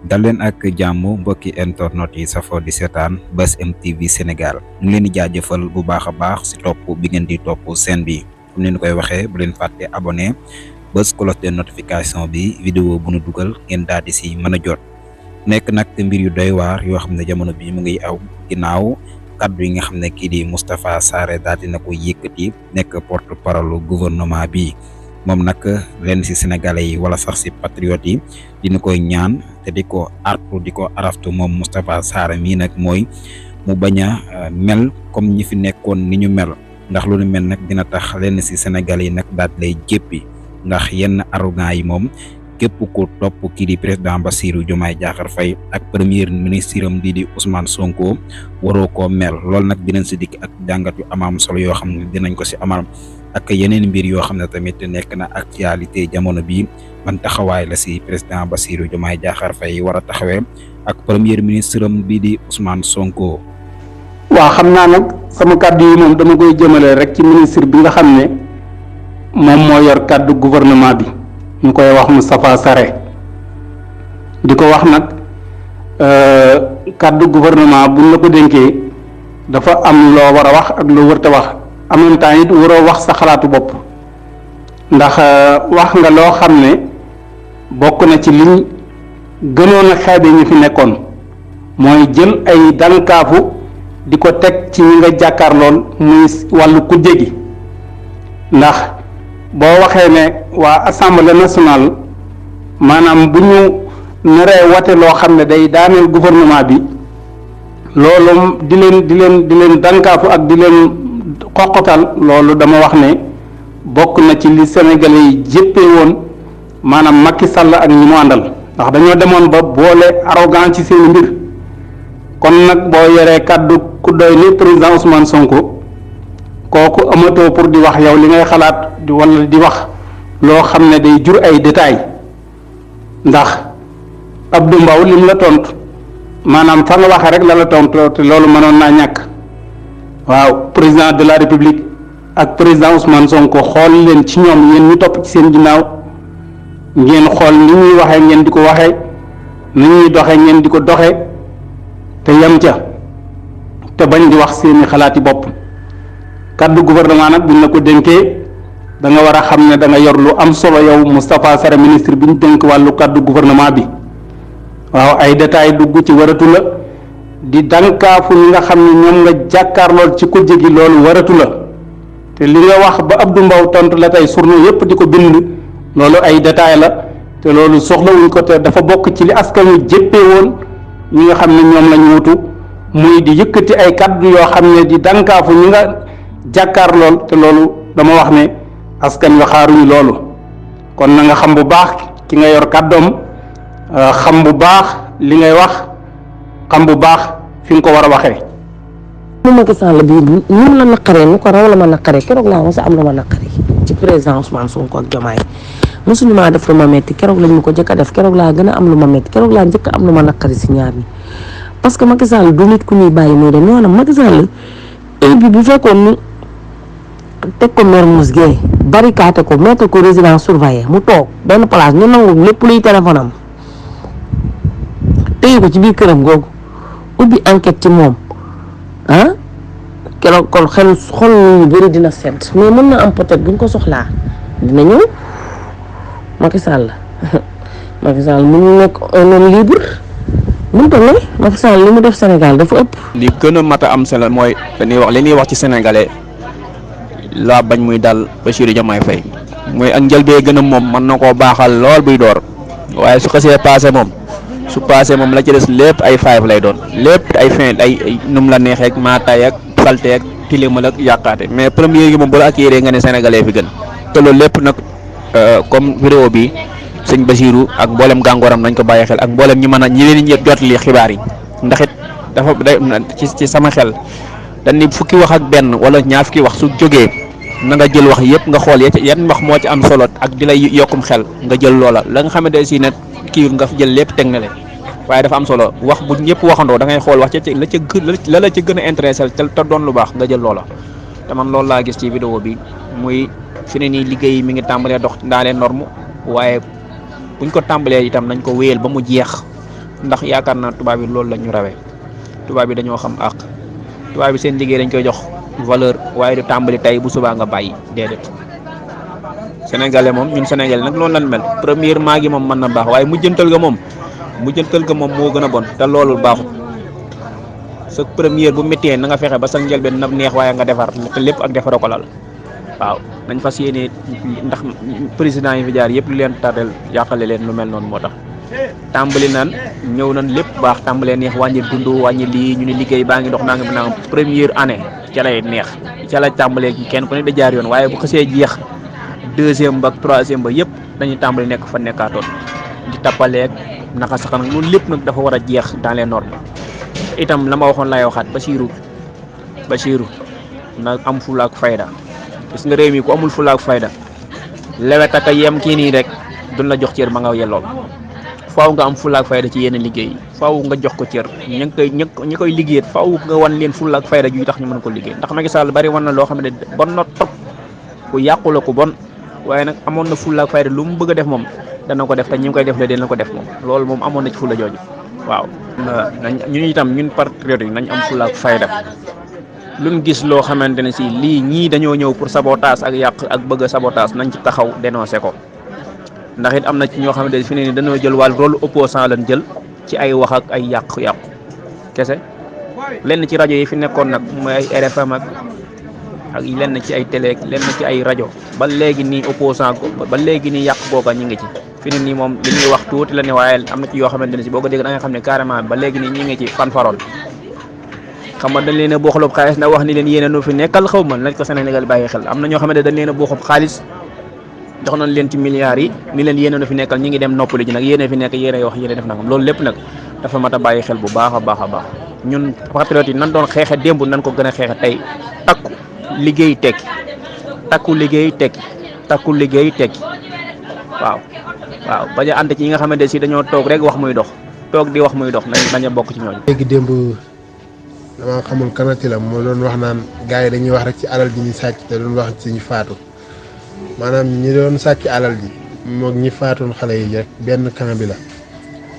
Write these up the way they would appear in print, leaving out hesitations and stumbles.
dal leen ak jàmm mbokki internet yi safoo di seetaan Buzz M TV Sénégal ñu leen di jaajëfal bu baax a baax si topp bi ngeen di topp seen bi comme ni ñu koy waxee bu leen fàtte abonné bës cloche de notification bi vidéo bu nu dugal ngeen daal di si mën a jot nekk nag mbir yu doy waar yoo xam ne jamono bi mu ngi aw ginnaaw kaddu yi nga xam ne kii di Moustapha Sarré daal dina ko yëkkati nekk porte parole gouvernement bi moom nag leen si sénégalais yi wala sax si patriotes yi dina koy ñaan te di ko artu di ko araftu moom Moustapha Sarré mii nag mooy mu bañ a mel comme ñi fi nekkoon ni ñu mel ndax lu ñu mel nag dina tax leen si sénégalais yi nag daal lay jéppi ndax yenn arrogant yi moom képp ku topp kii di président Bassirou Diomaye Diakhar Faye ak premier ministre am di Ousmane Sonko waroo koo mel loolu nag dinañ si dikk ak jàngat yu amaam solo yoo xam ne dinañ ko si amal ak yeneen mbir yoo xam ne tamit nekk na actualité jamono bi man taxawaay la si président Bassirou Diomaye Diakhar Faye war a taxawee ak premier ministre am bii di Ousmane Sonko. waaw xam naa nag sama kàddu yi moom dama koy jëmale rek ci ministre bi nga xam ne moom moo yor kàddu gouvernement bi ñu koy wax Moustapha Sarré di ko wax nag kàddu gouvernement buñ la ko dénkee dafa am loo war a wax ak loo wërta wax en même temps it waroo wax sa xalaatu bopp ndax wax nga loo xam ne bokk na ci liñ gënoon a xeebe ñu fi nekkoon mooy jël ay dànkaafu di ko teg ci ñi nga jàkkaar lool muy wàllu kujje gi ndax boo waxee ne waa assemblée nationale maanaam bu ñu naree wate loo xam ne day daaneel gouvernement bi loolu di leen dànkaafu ak di leen xoqatal loolu dama wax ne bokk na ci li Sénégalais yi jéppee woon maanaam Macky Sall ak ñi mu àndal ndax dañoo demoon ba boole arrogant ci seen mbir kon nag boo yoree kàddu ku doy ni président Ousmane Sonko kooku amatoo pour di wax yow li ngay xalaat wala di wax loo xam ne day jur ay détails ndax Abdou Mbow lim la tontu maanaam fa nga waxee rek la tontu te loolu mënoon naa ñàkk waaw président de la république ak président Ousmane Sonko xool leen ci ñoom yéen ñu topp ci seen ginnaaw ngeen xool ni ñuy waxee ngeen di ko waxee ni ñuy doxee ngeen di ko doxee te yem ca te bañ di wax seeni xalaati bopp kàddu gouvernement nag buñ la ko dénkee da nga war a xam ne da nga yor lu am solo yow Moustapha Sarré ministre bi ñu dénk wàllu kàddu gouvernement bi waaw ay détails dugg ci waratu la di dankaafu ñi nga xam ne ñoom nga jàkkaarlool ci kujje gi loolu waratu la te li nga wax ba Abdou Mbow tontu la tey journaux yépp di ko bind loolu ay détails la te loolu soxlawuñ ko te dafa bokk ci li askan wi jéppee woon ñi nga xam ne ñoom lañ wutu muy di yëkkati ay kaddu yoo xam ne di dankaafu ñi nga jàkkaarlool te loolu dama wax ne askan wi xaaruñu loolu kon na nga xam bu baax ki nga yor kàddoom xam bu baax li ngay wax xam bu baax fi nga ko war a waxee. mu Macky Sall bii ni mu la naqaree nu ko raw la ma naqaree keroog laa mos a am lu ma naqaree ci président Ousmane Sonko ak Diomaye mosuñu maa def lu ma metti keroog lañ ma ko njëkk a def keroog laa gën a am lu ma metti keroog laa njëkk a am lu ma naqari si ñaar ñi parce que Macky Sall du nit ku ñuy bàyyi muy dem yoonam Macky Sall bi bu fekkoon ni teg ko Mermoz Gueye barricade ko mettre ko résidence surveillée mu toog benn place ñu nangu lépp luy téléphone am téye ko ci biir këram googu ubbi enquête ci moom ah keroog kon xol ñu bëri dina sedd mais mën na am peut-être buñ ko soxlaa dina ñëw Macky Sall Macky Sall mu nekk un homme libre mënut a ne Macky Sall li mu def Sénégal dafa ëpp. li gën a mat a am solo mooy dañuy wax li ñuy wax ci sénégalais laa bañ muy dal Bassirou Diomaye Faye mooy ak njëlbee gën a moom mën na koo baaxal lool buy door waaye su xasee passé moom su passé moom la ci des lépp ay five lay doon lépp ay fin ay num la neexee ak maataay ak salte ak tilimal ak yàqaate mais premier gi moom bu la ak yéree nga ne sénégalais fi gën te loolu lépp nag comme vidéo bi sëñ Bassirou ak mboolem gàngooram nañ ko bàyyi xel ak mboolem ñi mën a ñi leen ñëpp jot li xibaar yi ndax it dafa day ci sama xel dañ ni fukki wax ak benn wala ñaar fukki wax su jógee na nga jël wax yëpp nga xool yan wax moo ci am solo ak di lay yokkum xel nga jël loola la nga xamante si ne kii nga jël lépp teg na le waaye dafa am solo wax bu ñëpp waxandoo da ngay xool wax ca la ca gën a intéressé te doon lu baax nga jël loola te man loolu laa gis ci vidéo bi muy fi ne nii liggéey mi ngi tàmbalee dox dans les normes waaye buñ ko tàmbalee itam nañ ko wéyal ba mu jeex ndax yaakaar naa tubaab yi loolu la ñu rawee tubaab yi dañoo xam àq tubaab yi seen liggéey dañ koy jox valeur waaye du tàmbali tey bu subaa nga bàyyi déedéet sénégalais moom ñun sénégalais nag loolu lañ mel premièrement gi moom mën na baax waaye mujjantal ga moom moo gën a bon te loolu baaxut sa première bu méttee na nga fexe ba sa njëlbeen na neex waaye nga defar te lépp ak defara ko lal waaw nañ fas yéene ndax président yi fi jaar yëpp lu leen tardel yàqale leen lu mel noonu moo tax tàmbali naan ñëw nañ lépp baax tàmbalee neex wàññi dund wàññi lii ñu ne liggéey baa ngi dox naa nga première année ca lay neex ca la tàmbalee kenn ku ne da jaar yoon waaye bu xasee jeex deuxième ba troisième ba yëpp dañuy tàmbali nekk fa nekkaatoon di tappaleeg naka sax nag loolu lépp nag dafa war a jeex dans les normes itam la ma waxoon laay waxaat Bachirou na am fulla ak fayda gis nga réew mi ku amul fulla ak fayda lewet ak yem kii nii rek duñ la jox cër ba nga yellool faaw nga am fulla ak fayda ci yenn liggéey faaw nga jox ko cër ñi koy liggéey faaw nga wan leen fulla ak fayda ju tax ñu mën ko liggéey ndax Macky Sall bari wan na loo xam ne bon na trop ku yàqu la ku bon waaye nag amoon na fulla ak fayda lu mu bëgg a def moom dana ko def te ñi ngi koy def la dina ko def moom loolu moom amoon na ci fulla jooju waaw ñun itam ñun patriote yi nañ am fulla ak fayda luñ gis loo xamante ne si lii ñii dañoo ñëw pour sabotage ak yàq ak bëgg a sabotage nañ ci taxaw dénoncé ko ndax it am na ci ñoo xamante ne fi ne ni dañoo jël wàll rôle opposant lañ jël ci ay wax ak ay yàqu-yàqu kese lenn ci rajo yi fi nekkoon nag mooy ay RFM ak lenn ci ay télé lenn ci ay rajo ba léegi nii opposant ba léegi nii yàq googa ñi ngi ci fi ne nii moom li ñuy wax tuuti la ne waaye am na ci yoo xamante ne si boo ko dégg da nga xam ne carrément ba léegi nii ñi ngi ci fanfaroon xam nga dañ leen a booxalub xaalis nag wax ni leen yéen nu fi nekkal xaw ma nañ ko Sénégal bàyyi xel am na ñoo xamante dañ leen a booxub xaalis jox nañ leen ci milliards yi ni leen yéen nu fi nekkal ñi ngi dem noppali ji nag yéen fi nekk yéen wax yéen def nangam loolu lépp nag dafa mat a bàyyi xel bu baax a baax a baax ñun patriotes yi nan doon xeexe démb nan ko gën a xeexe tey takku liggéey tekki takku liggéey tekki waaw bañ a ànd ci ñi nga xamante si dañoo toog rek wax muy dox toog di wax muy dox nañ bañ a bokk ci ñooñu. léegi démb dama xamul kanati la moo doon wax naan gars yi dañuy wax rek ci alal ji ñu sàcc te doon wax ci ñu faatu maanaam ñi doon sàcc alal ji moog ñi faatoon xale yi rek benn camp bi la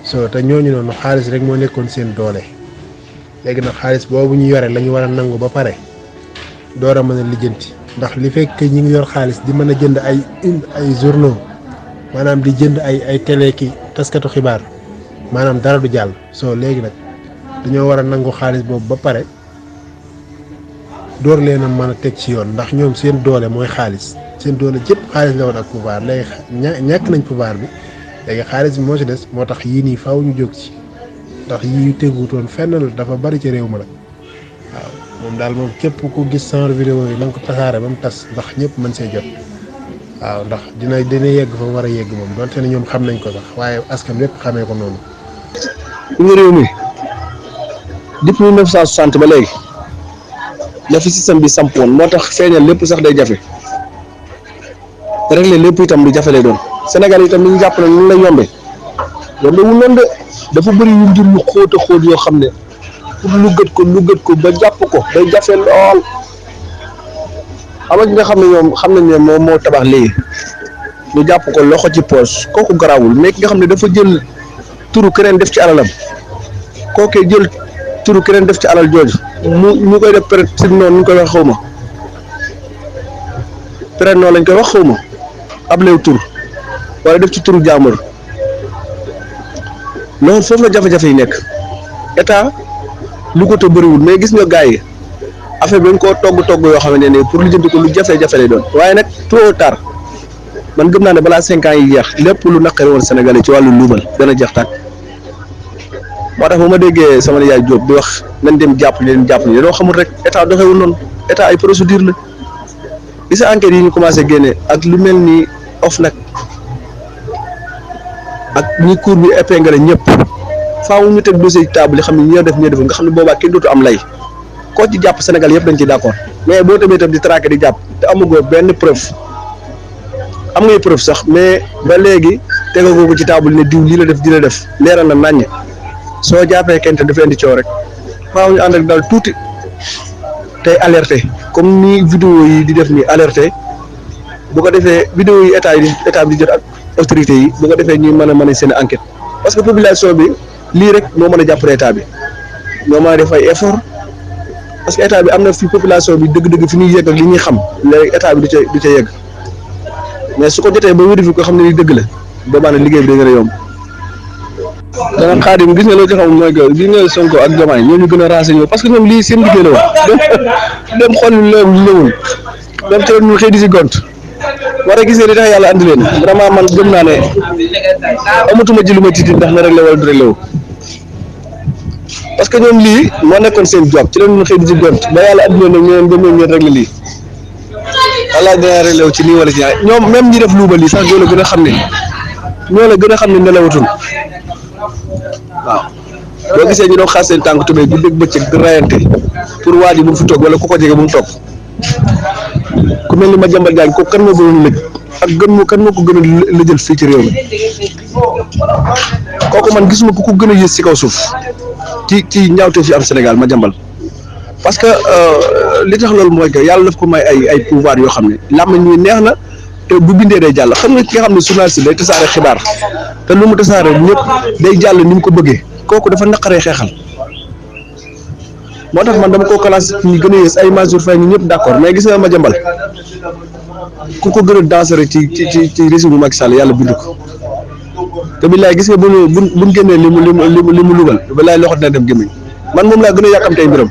so te ñooñu noonu xaalis rek moo nekkoon seen doole léegi nag xaalis boobu ñu yore la ñu war a nangu ba pare door a mën a lijjanti ndax li fekk ñi ngi yor xaalis di mën a jënd ay journaux maanaam di jënd ay télé ki taskatu xibaar maanaam dara du jàll soo léegi nag dañoo war a nangu xaalis boobu ba pare door leen a mën a teg ci yoon ndax ñoom seen doole mooy xaalis seen doole jëpp xaalis la woon ak pouvoir léegi ñàkk nañ pouvoir bi léegi xaalis bi moo ci des moo tax yii nii faaw ñu jóg ci ndax yii yu teguutoon fenn la dafa bari ci réew ma nag waaw moom daal moom képp ku gis genre vidéo yi na nga ko tasaare ba mu tas ndax ñëpp mën see jot waaw ndax dina yegg fa mu war a yegg moom donte ne ñoom xam nañ ko sax waaye askan lépp xamee ko noonu. ñu réew mi depuis 1960 ba léegi la fi système bi sampoon moo tax feeñal lépp sax day jafe régler lépp itam lu jafe lay doon Sénégal itam li ñu jàpp ne ñu lay yombee yombewul noonu de dafa bëri yu mbir yu xóot a xóot yoo xam ne pour lu gët ko ba jàpp ko day jafe lool xam nga xam ne ñoom xam nañ ne moom moo tabax léegi ñu jàpp ko loxo ci poche kooku garawul mais ki nga xam ne dafa jël turu keneen def ci alalam kookee jël turu keneen def ci alal jooju ñu koy def peut-être si noonu ñu koy wax xaw ma peut-être noonu lañ koy wax xaw ma ab leew tur wala def ci turu jàmbur loolu foofu la jafe-jafe yi nekk état lu ko te bëriwul mais gis nga gars yi affaire bi dañ koo togg yoo xamante ne pour lijjanti ko lu jafe-jafe lay doon waaye nag trop tard man gëm naa ne balaa 5 ans yi jeex lépp lu naqari woon Sénégal yi ci wàllu luubal dana jeex tàkk moo tax bu ma déggee sama nijaay Diop di wax nañ dem jàpp leen dañoo xamul rek état doxewul noonu état ay procédure la gis nga enquête yi ñu commencé génne ak lu mel ni OFNAC ak ñi cour bi épinglé ñëpp faaw ñu teg dossier ci table yi xam ne ñoo def nga xam ne boobaa kenn dootu am lay koo ci jàpp Sénégal yëpp dañ ci d'accord mais boo tamee itam di traqué di jàpp te amagoo benn preuve am ngay preuve sax mais ba léegi tegagoo ko ci table ne diw lii la def leeral na naññ soo jàppee kenn te dafa indi coow rek faaw ñu ànd ak daal tuuti tey alerté comme ni vidéo yi di def nii alerté bu ko defee vidéo yi état bi di jot ak autorités yi bu ko defee ñuy mën a seen enquête parce que population bi lii rek moo mën a jàppale état bi ñoo mën a def ay effort parce que état bi am na fi population bi dëgg-dëgg fi ñuy yegg ak li ñuy xam léegi état bi du ca yegg mais su ko jotee ba wéri fi ko xam ne li dëgg la boobaa nag liggéey bi day gën a yomb. dana Xaadim gis nga loo ci xam mooy que gis nga Sonko ak Diomaye ñoo ñu gën a renseigné parce que ñoom lii seen liggéey la woon dem xool ñëwul dem ci ñu xëy di si gont war a gisee li tax yàlla andi leen vraiment man gëm naa ne amatuma ji lu ma tiiti ndax na réglé wala du réglé wu parce que ñoom lii moo nekkoon seen job ci leen ñu xëy di si gont ba yàlla andi leen nag ñeneen dem ngeen réglé lii walla dina réglé wu ci nii wala ci ñaar ñoom même ñi def luubal yi sax ñoo la gën a xam ne nelawatul waaw boo gisee ñu doon xaas seen tànk tubéy bu dégg bëccëg di rayante pour waa ji bu mu fi toog wala ku ko jege bu mu toog ku mel ni Madiambal Diagne ko kan moo gënoon lëj ak kan moo ko gën a lëjal fii ci réew mi kooku man gisuma ku ko gën a yées ci kaw suuf ci ñaawte fi am Sénégal Madiambal parce que li tax loolu mooy que yàlla daf ko may ay pouvoir yoo xam ne làmmiñ wi neex na te bu bindee day jàll xam nga ki nga xam ne journaliste day tasaare xibaar te lu mu tasaare ñëpp day jàll ni mu ko bëggee kooku dafa naqaree xeexal moo tax man dama ko classé ñi gën a yées ay Mansour Faye ñu ñëpp d'accord mais gis nga Madiambal ku ko gën a dangereux ci régime bu Macky Sall yàlla bind ko te billaay gis nga buñ génnee li mu lugal billaay loxo dina dem gémmiñ man moom laa gën a yàkkamtee mbiram